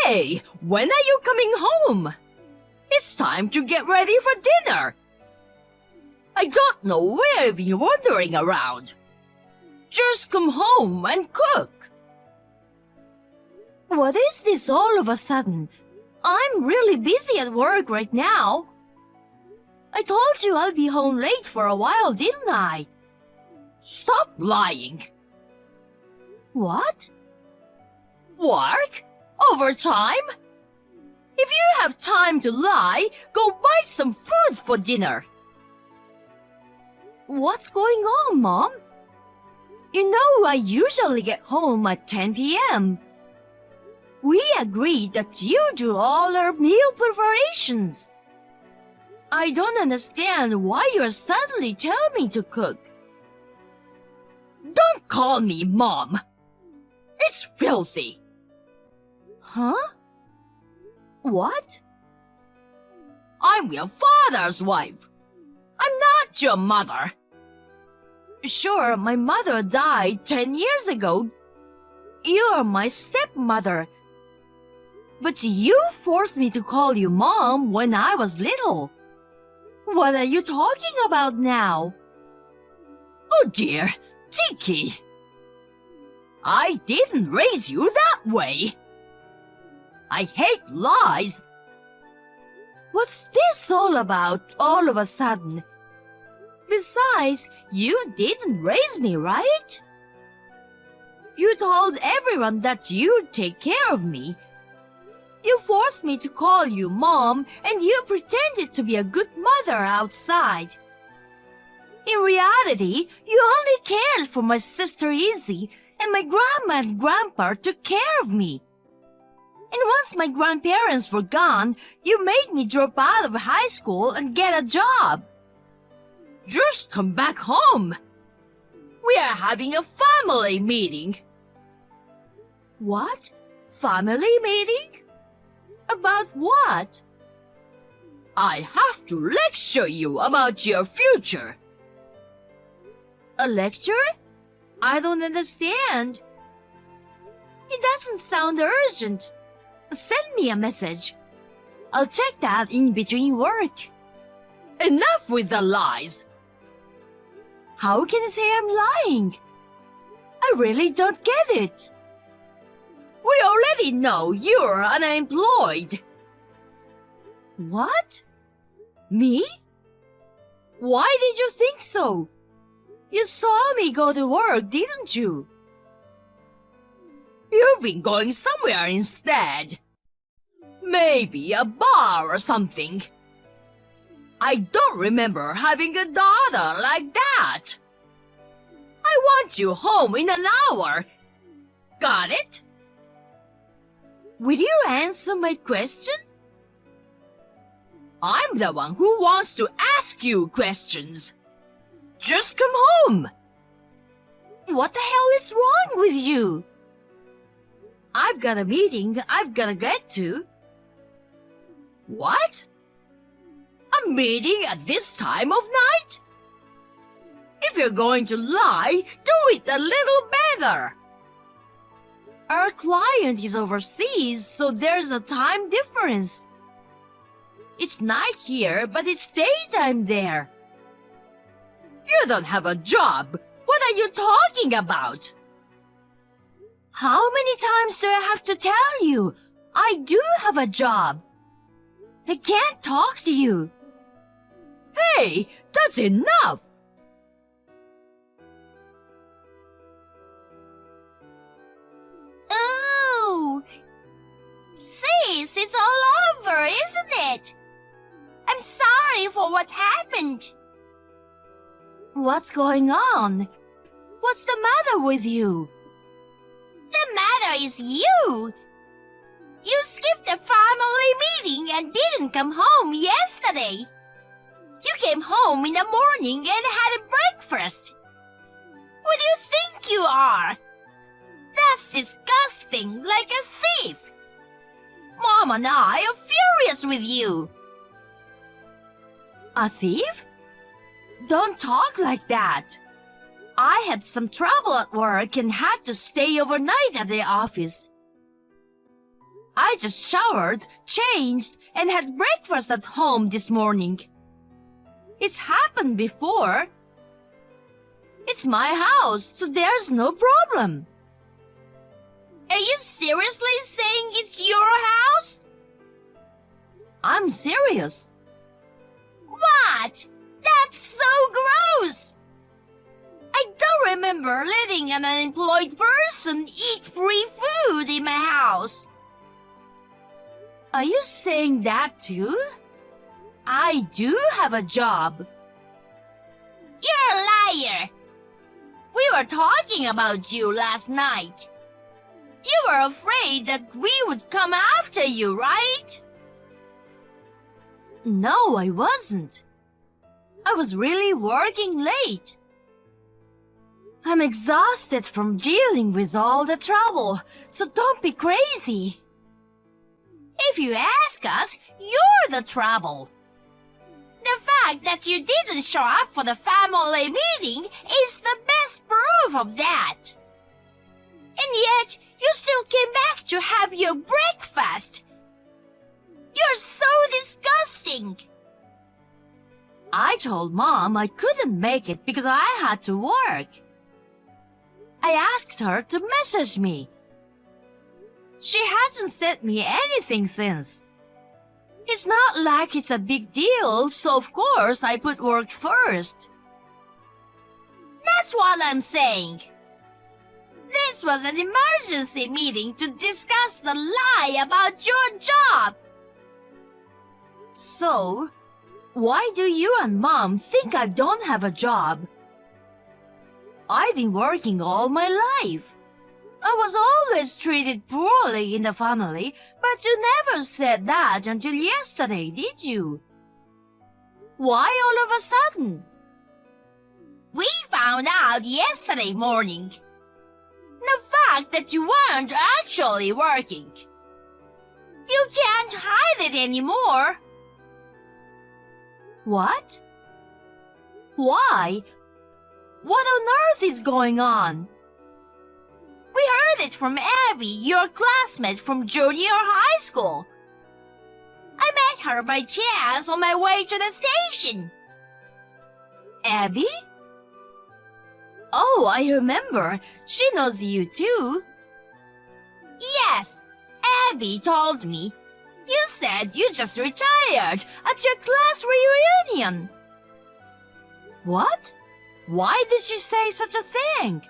Hey, when are you coming home? It's time to get ready for dinner. I don't know where you've been wandering around. Just come home and cook. What is this all of a sudden? I'm really busy at work right now. I told you I'll be home late for a while, didn't I? Stop lying. What? Work? Overtime? If you have time to lie, go buy some food for dinner. What's going on, Mom? You know I usually get home at 10 p.m. We agreed that you do all our meal preparations. I don't understand why you're suddenly telling me to cook. Don't call me Mom. It's filthy. Huh? What? I'm your father's wife. I'm not your mother. Sure, my mother died 10 years ago. You're my stepmother. But you forced me to call you Mom when I was little. What are you talking about now? Oh dear, Tiki. I didn't raise you that way. I hate lies. What's this all about all of a sudden? Besides, you didn't raise me, right? You told everyone that you'd take care of me. You forced me to call you Mom, and you pretended to be a good mother outside. In reality, you only cared for my sister Izzy, and my grandma and grandpa took care of me. And once my grandparents were gone, you made me drop out of high school and get a job. Just come back home. We are having a family meeting. What? Family meeting? About what? I have to lecture you about your future. A lecture? I don't understand. It doesn't sound urgent. Send me a message. I'll check that in between work. Enough with the lies. How can you say I'm lying? I really don't get it. We already know you're unemployed. What? Me? Why did you think so? You saw me go to work, didn't you? You've been going somewhere instead. Maybe a bar or something. I don't remember having a daughter like that. I want you home in an hour. Got it? Will you answer my question? I'm the one who wants to ask you questions. Just come home. What the hell is wrong with you? I've got a meeting I've got to get to. What? A meeting at this time of night? If you're going to lie, do it a little better. Our client is overseas, so there's a time difference. It's night here, but it's daytime there. You don't have a job. What are you talking about? How many times do I have to tell you? I do have a job. I can't talk to you. Hey, that's enough. Ooh! Sis, it's all over, isn't it? I'm sorry for what happened. What's going on? What's the matter with you? The matter is you. You skipped the family meeting and didn't come home yesterday. You came home in the morning and had a breakfast. Who do you think you are? That's disgusting, like a thief. Mom and I are furious with you. A thief? Don't talk like that. I had some trouble at work and had to stay overnight at the office. I just showered, changed, and had breakfast at home this morning. It's happened before. It's my house, so there's no problem. Are you seriously saying it's your house? I'm serious. What? That's so gross! I don't remember letting an unemployed person eat free food in my house. Are you saying that too? I do have a job. You're a liar. We were talking about you last night. You were afraid that we would come after you, right? No, I wasn't. I was really working late. I'm exhausted from dealing with all the trouble, so don't be crazy. If you ask us, you're the trouble. The fact that you didn't show up for the family meeting is the best proof of that. And yet, you still came back to have your breakfast. You're so disgusting. I told Mom I couldn't make it because I had to work. I asked her to message me. She hasn't sent me anything since. It's not like it's a big deal, so of course I put work first. That's what I'm saying. This was an emergency meeting to discuss the lie about your job. So, why do you and Mom think I don't have a job? I've been working all my life. I was always treated poorly in the family, but you never said that until yesterday, did you? Why all of a sudden? We found out yesterday morning. The fact that you weren't actually working. You can't hide it anymore. What? Why? What on earth is going on? We heard it from Abby, your classmate from junior high school. I met her by chance on my way to the station. Abby? Oh, I remember. She knows you too. Yes, Abby told me. You said you just retired at your class reunion. What? Why did she say such a thing?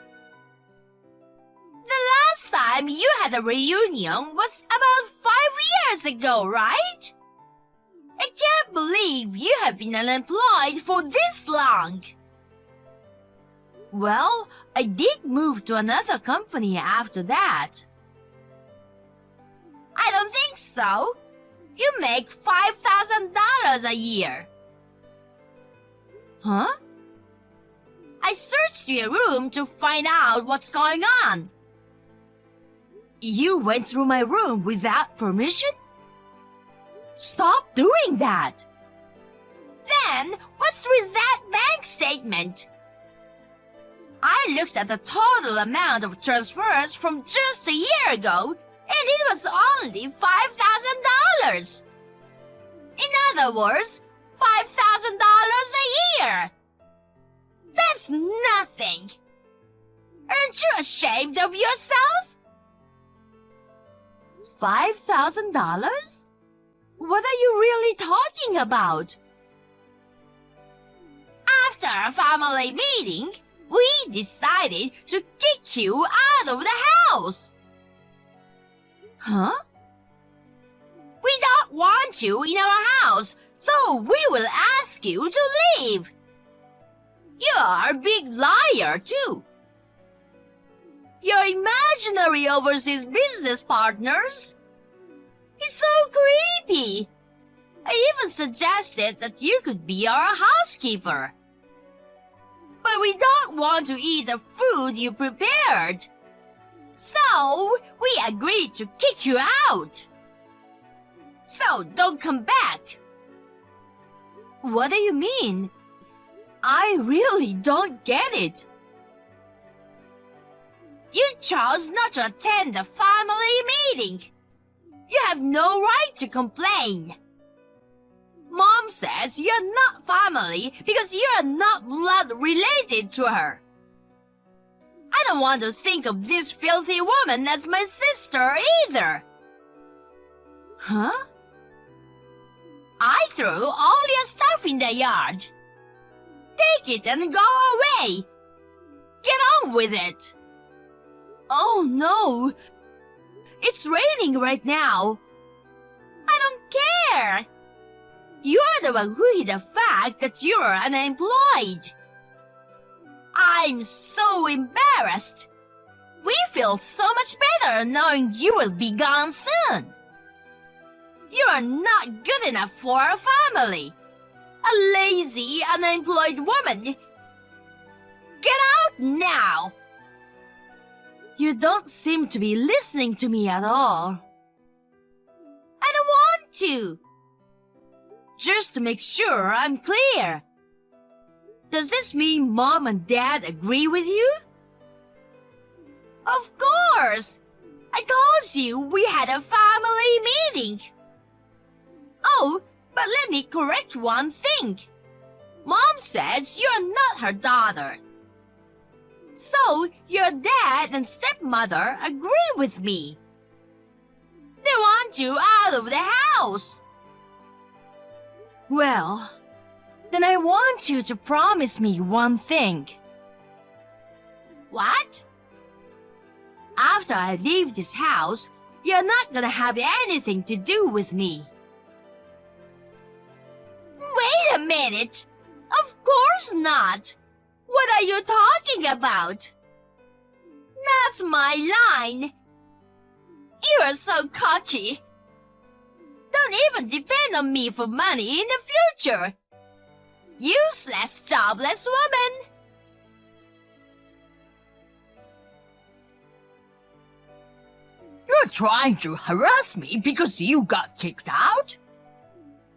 The last time you had a reunion was about 5 years ago, right? I can't believe you have been unemployed for this long. Well, I did move to another company after that. I don't think so. You make $5,000 a year. Huh? I searched your room to find out what's going on. You went through my room without permission? Stop doing that! Then, what's with that bank statement? I looked at the total amount of transfers from just a year ago, and it was only $5,000. In other words, $5,000 a year. That's nothing. Aren't you ashamed of yourself? $5,000? What are you really talking about? After a family meeting, we decided to kick you out of the house. Huh? We don't want you in our house, so we will ask you to leave. You're a big liar, too. Your imaginary overseas business partners. It's so creepy. I even suggested that you could be our housekeeper. But we don't want to eat the food you prepared. So, we agreed to kick you out. So, don't come back. What do you mean? I really don't get it. You chose not to attend the family meeting. have no right to complain. Mom says you're not family because you're not blood related to her. I don't want to think of this filthy woman as my sister either. Huh? I threw all your stuff in the yard. Take it and go away. Get on with it. Oh no. It's raining right now. I don't care. You're the one who hid the fact that you're unemployed. I'm so embarrassed. We feel so much better knowing you will be gone soon. You're not good enough for a family. A lazy, unemployed woman. Get out now. You don't seem to be listening to me at all. I don't want to. Just to make sure I'm clear. Does this mean Mom and Dad agree with you? Of course! I told you we had a family meeting. Oh, but let me correct one thing. Mom says you're not her daughter. So, your dad and stepmother agree with me. They want you out of the house. Well, then I want you to promise me one thing. What? After I leave this house, you're not gonna have anything to do with me. Wait a minute! Of course not! What are you talking about? That's my line. You're so cocky. Don't even depend on me for money in the future. Useless, jobless woman. You're trying to harass me because you got kicked out?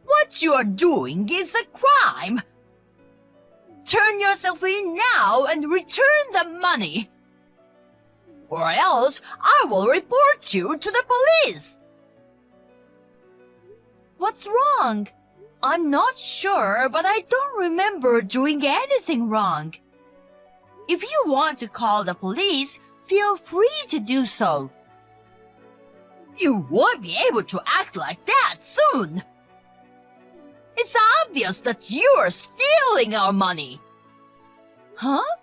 What you're doing is a crime. Turn yourself in now and return the money. Or else I will report you to the police. What's wrong? I'm not sure, but I don't remember doing anything wrong. If you want to call the police, feel free to do so. You won't be able to act like that soon. It's obvious that you're stealing our money. Huh?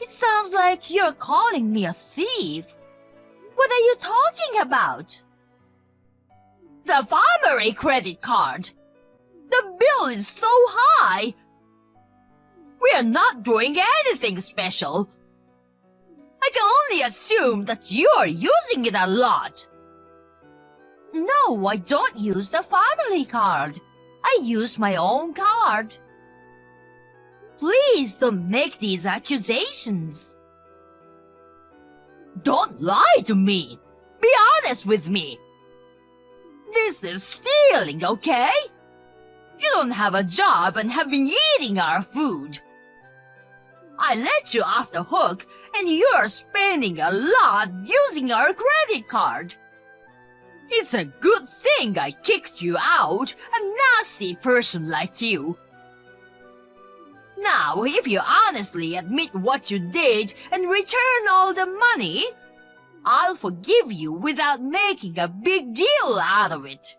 It sounds like you're calling me a thief. What are you talking about? The family credit card. The bill is so high. We're not doing anything special. I can only assume that you're using it a lot. No, I don't use the family card. I use my own card. Please don't make these accusations. Don't lie to me. Be honest with me. This is stealing, okay? You don't have a job and have been eating our food. I let you off the hook and you're spending a lot using our credit card. It's a good thing I kicked you out, a nasty person like you. Now, if you honestly admit what you did and return all the money, I'll forgive you without making a big deal out of it.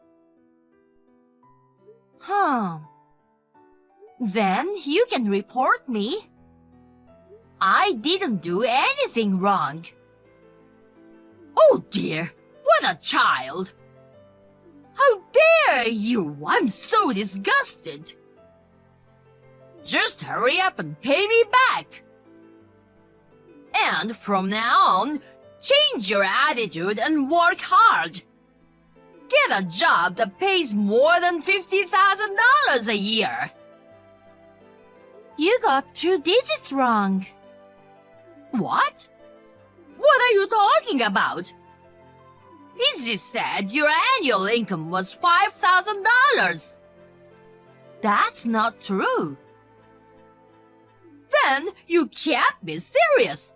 Then you can report me. I didn't do anything wrong. Oh dear, what a child! How dare you! I'm so disgusted! Just hurry up and pay me back. And from now on, change your attitude and work hard. Get a job that pays more than $50,000 a year. You got 2 digits wrong. What? What are you talking about? Izzy said your annual income was $5,000. That's not true. Then you can't be serious.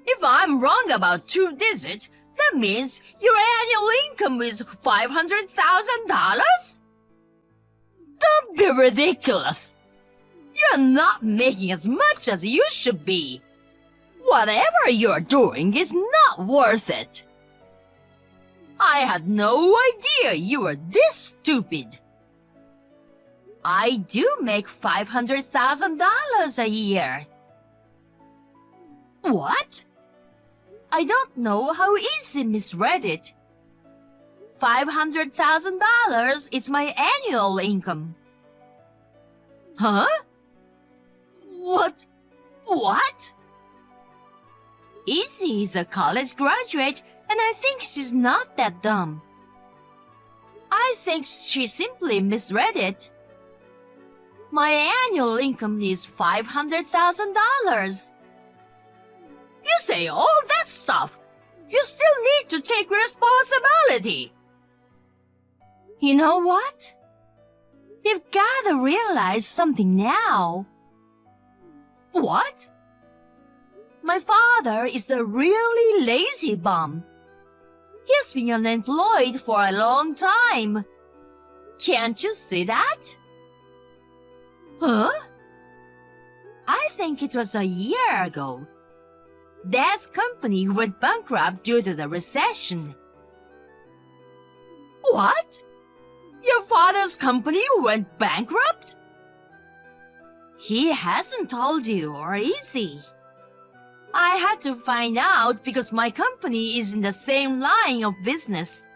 If I'm wrong about 2 digits, then that means your annual income is $500,000? Don't be ridiculous. You're not making as much as you should be. Whatever you're doing is not worth it. I had no idea you were this stupid. I do make $500,000 a year. What? I don't know how Izzy misread it. $500,000 is my annual income. Huh? What? Izzy is a college graduate, and I think she's not that dumb. I think she simply misread it. My annual income is $500,000. You say all that stuff. You still need to take responsibility. You know what? You've got to realize something now. What? My father is a really lazy bum. He's been unemployed for a long time. Can't you see that? Huh? I think it was a year ago. Dad's company went bankrupt due to the recession. What? Your father's company went bankrupt? He hasn't told you, or is he? I had to find out because my company is in the same line of business.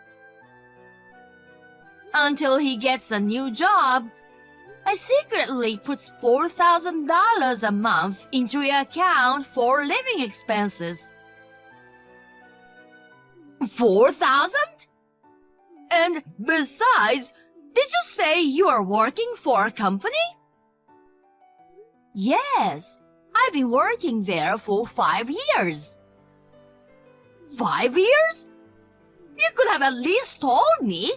Until he gets a new job, I secretly put $4,000 a month into your account for living expenses. 4,000? And besides, did you say you are working for a company? Yes, I've been working there for 5 years. 5 years? You could have at least told me.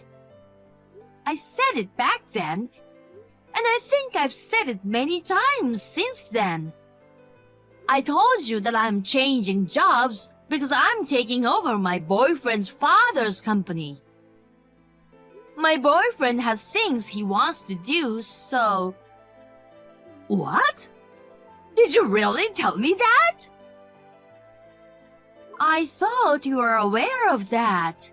I said it back then, and I think I've said it many times since then. I told you that I'm changing jobs because I'm taking over my boyfriend's father's company. My boyfriend has things he wants to do, so... What? Did you really tell me that? I thought you were aware of that.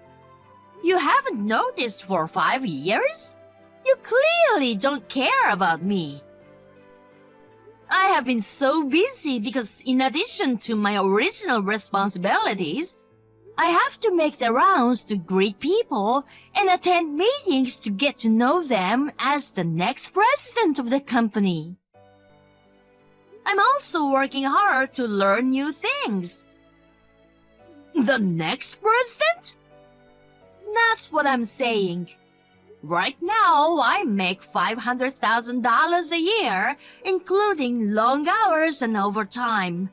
You haven't noticed for 5 years? You clearly don't care about me. I have been so busy because in addition to my original responsibilities, I have to make the rounds to greet people and attend meetings to get to know them as the next president of the company. I'm also working hard to learn new things. The next president? That's what I'm saying. Right now, I make $500,000 a year, including long hours and overtime.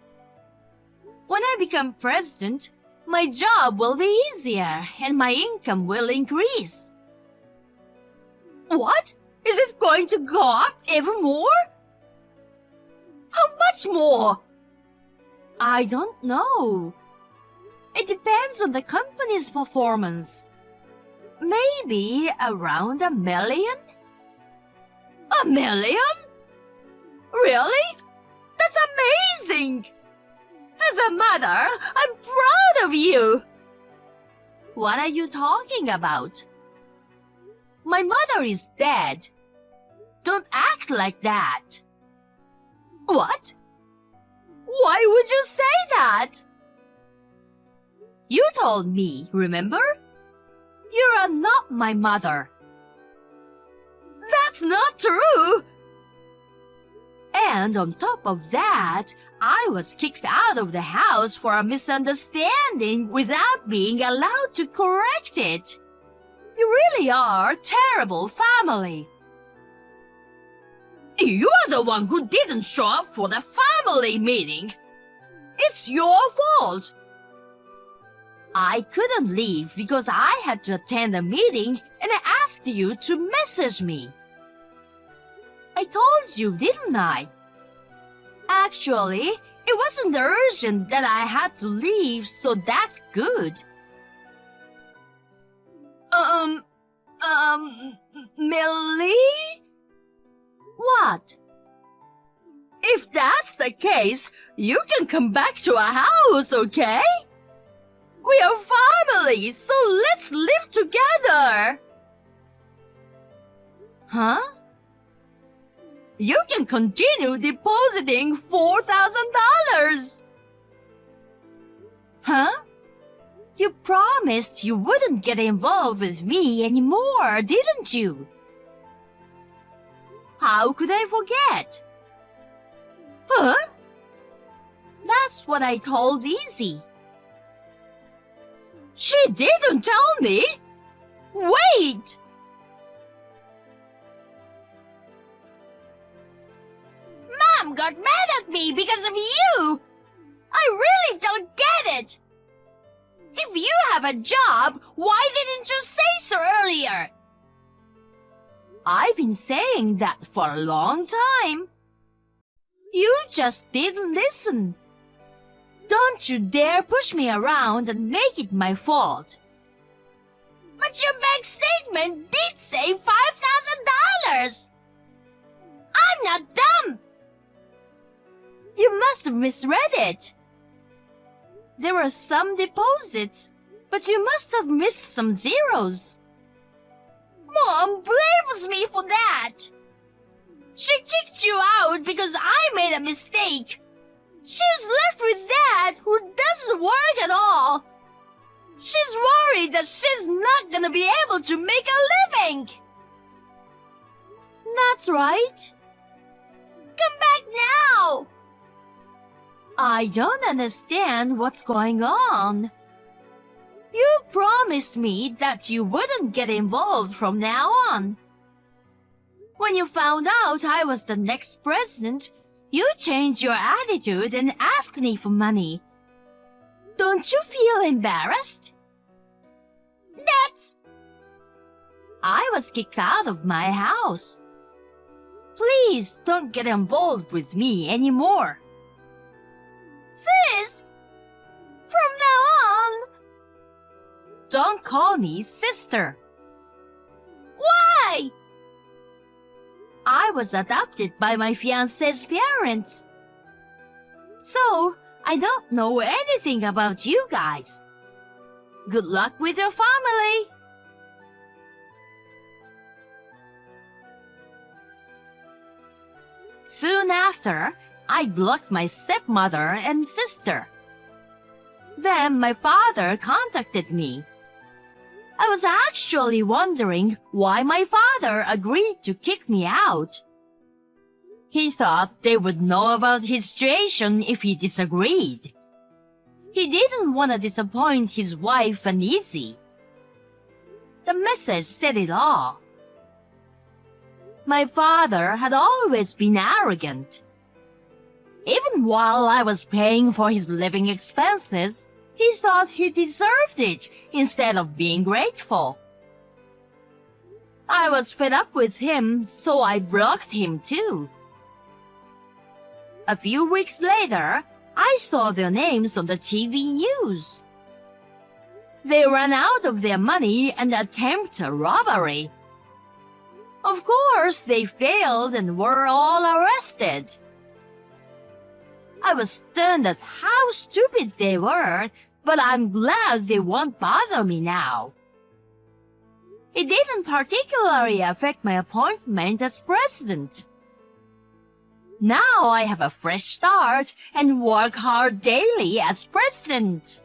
When I become president, my job will be easier and my income will increase. What? Is it going to go up even more? How much more? I don't know. It depends on the company's performance. Maybe around $1 million? $1 million? Really? That's amazing! As a mother, I'm proud of you! What are you talking about? My mother is dead. Don't act like that. What? Why would you say that? You told me, remember? You are not my mother. That's not true! And on top of that, I was kicked out of the house for a misunderstanding without being allowed to correct it. You really are a terrible family. You are the one who didn't show up for the family meeting. It's your fault. I couldn't leave because I had to attend a meeting and I asked you to message me. I told you, didn't I? Actually, it wasn't urgent that I had to leave, so that's good. Millie? What? If that's the case, you can come back to our house, okay? We are family, so let's live together. Huh? You can continue depositing $4,000. Huh? You promised you wouldn't get involved with me anymore, didn't you? How could I forget? Huh? That's what I told Izzy. She didn't tell me. Wait! Mom got mad at me because of you! I really don't get it! If you have a job, why didn't you say so earlier? I've been saying that for a long time. You just didn't listen. Don't you dare push me around and make it my fault. But your bank statement did say $5,000! I'm not dumb! You must have misread it. There were some deposits, but you must have missed some zeros. Mom blames me for that. She kicked you out because I made a mistake. She's left with Dad, who doesn't work at all. She's worried that she's not gonna be able to make a living. That's right. Come back now. I don't understand what's going on. You promised me that you wouldn't get involved from now on. When you found out I was the next president, you changed your attitude and asked me for money. Don't you feel embarrassed? I was kicked out of my house. Please don't get involved with me anymore. Sis! From now on, don't call me sister. Why? I was adopted by my fiancé's parents. So, I don't know anything about you guys. Good luck with your family. Soon after, I blocked my stepmother and sister. Then my father contacted me. I was actually wondering why my father agreed to kick me out. He thought they would know about his situation if he disagreed. He didn't want to disappoint his wife and Izzy. The message said it all. My father had always been arrogant. Even while I was paying for his living expenses, he thought he deserved it instead of being grateful. I was fed up with him, so I blocked him too. A few weeks later, I saw their names on the TV news. They ran out of their money and attempted a robbery. Of course, they failed and were all arrested. I was stunned at how stupid they were, but I'm glad they won't bother me now. It didn't particularly affect my appointment as president. Now I have a fresh start and work hard daily as president.